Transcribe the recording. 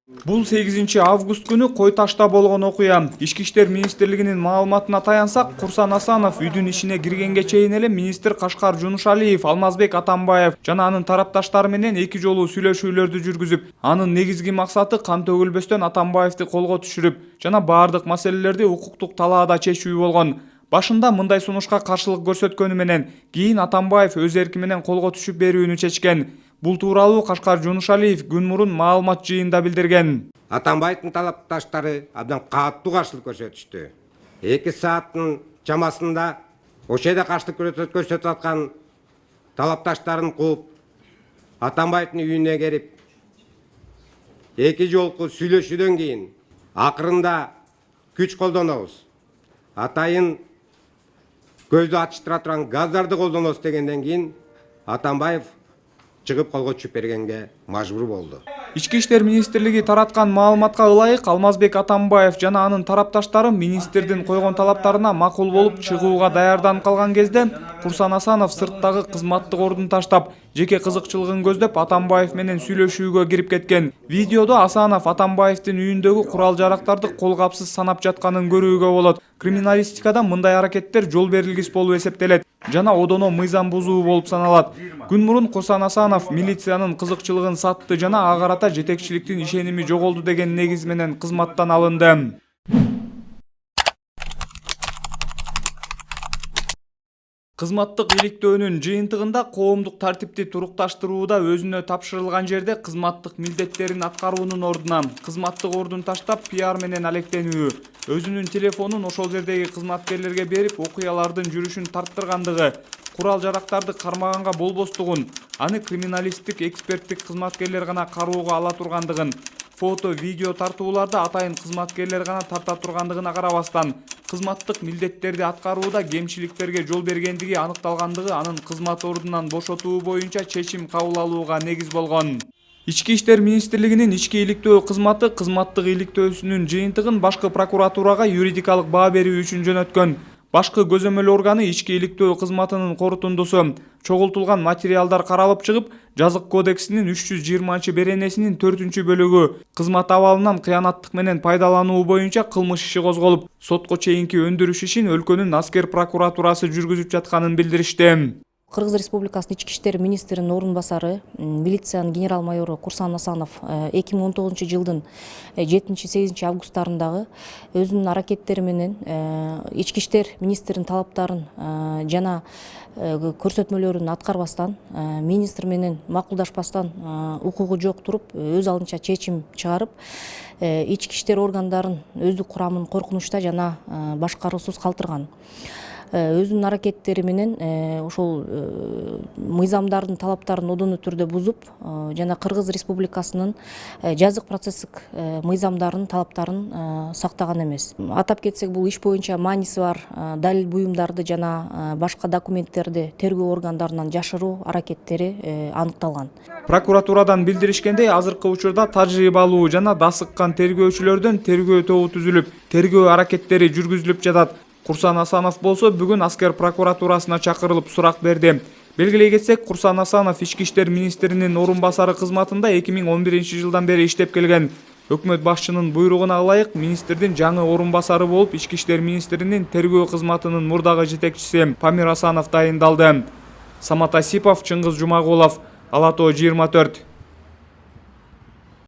Бул 8 август күнү Кой Ташта болгон окуя. Ички иштер министрлигинин маалыматына таянсак, Курсан Асанов үйдүн ишине киргенге чейин эле министр Кашкар Жунушалиев, Алмазбек Атамбаев жана анын тарапташтары менен 2 жолу сүйлөшүүлөрдү жүргүзүп, анын негизги максаты кан төгүлбөстөн Атамбаевди колго түшүрүп, жана баардык маселелерди укуктук талаада чечүү болгон. Башында мындай сунушка каршылык көрсөткөнү менен, кийин Атамбаев өз эрки менен колго түшүп берүүнү чечкен. Бул тууралуу Кашкар Жунушалиев күн мурун маалымат жыйында билдирген. Атамбаевдин талапташтары абдан катуу каршылык көрсөтүштү. 2 сааттын чамасында ошол жерде каршылык көрсөтүп аткан талапташтарын кууп, Атамбаевдин үйүнө келип, 2 жолку сүйлөшүүдөн кийин акырында күч колдонобуз. Атайын көздү ачыштыра турган газдарды колдонобуз дегенден кийин Атамбаев чыгып колго түшүп бергенге мажбур болду. Ички иштер министрлиги тараткан маалыматка ылайык, Алмазбек Атамбаев жана анын тарапташтары министрдин койгон талаптарына макул болуп чыгууга даярданып калган кезде, Курсан Асанов сырттагы кызматтык ордун таштап, жеке кызыкчылыгын көздөп Атамбаев менен сүйлөшүүгө кирип кеткен. Видеодо Асанов Атамбаевдин үйүндөгү курал-жарактарды колгапсыз санап жатканын көрүүгө болот. Криминалистикада мындай аракеттер жол берилгис болуп эсептелет жана одоно мыйзам бузуу болуп саналат. Күн мурун Курсан Асанов милициянын кызыкчылыгын сатты жана ага карата жетекчиликтин ишеними жоголду деген негиз менен кызматтан алынды. Кызматтык иликтөөнүн жыйынтыгында коомдук тартипти турукташтырууда өзүнө тапшырылган жерде кызматтык милдеттерин аткаруунун ордуна кызматтык ордун таштап пиар менен алектенүү, өзүнүн телефонун ошол жердеги кызматкерлерге берип окуялардын жүрүшүн тарттыргандыгы, курал-жарактарды кармаганга болбостугун, аны криминалисттик эксперттик кызматкерлер гана кароого ала тургандыгын, фото, видео тартууларда атайын кызматкерлер гана тарта тургандыгына карабастан, кызматтык милдеттерди аткарууда кемчиликтерге жол бергендиги аныкталгандыгы анын кызмат ордунан бошотуу боюнча чечим кабыл алууга негиз болгон. Ички иштер министрлигинин ички иликтөө кызматы кызматтык иликтөөсүнүн жыйынтыгын башкы прокуратурага юридикалык баа берүү үчүн жөнөткөн. Башкы көзөмөл органы ички иликтөө кызматынын корутундусу чогултулган материалдар каралып чыгып, жазык кодексинин 320-беренесинин 4-бөлүгү кызмат абалынан кыянаттык менен пайдалануу боюнча кылмыш иши козголуп, сотко чейинки өндүрүш ишин өлкөнүн аскер прокуратурасы жүргүзүп жатканын билдиришти. Кыргыз Республикасынын ички иштер министринин орун басары, милициянын генерал майору Курсан Асанов 2019 жылдын 7-8 августтарындагы өзүнүн аракеттери менен ички иштер министринин талаптарын жана көрсөтмөлөрүн аткарбастан, министр менен макулдашпастан укугу жок туруп, өз алдынча чечим чыгарып, ички иштер органдарын өздүк курамын коркунучта жана башкаруусуз калтырган. Өзүнүн аракеттери менен ошол мыйзамдардын талаптарын одону түрдө бузуп, жана Кыргыз Республикасынын жазык процесстик мыйзамдарын талаптарын сактаган эмес. Атап кетсек, бул иш боюнча мааниси бар далил буюмдарды жана башка документтерди тергөө органдарынан жашыруу аракеттери аныкталган. Прокуратурадан билдиришкендей, азыркы учурда тажрыйбалуу жана дасыккан тергөөчүлөрдөн тергөө тобу түзүлүп, тергөө аракеттери жүргүзүлүп жатат. Курсан Асанов болсо бүгүн аскер прокуратурасына чакырылып сурак берди. Белгилей кетсек, Курсан Асанов ички иштер министринин орун басары кызматында 2011 жылдан бери иштеп келген. Өкмөт башчынын буйругуна ылайык министрдин жаңы орун басары болуп, ички иштер министринин тергөө кызматынын мурдагы жетекчиси Памир Асанов дайындалды. Самат Асипов, Чыңгыз Жумагулов, Ала Тоо 24.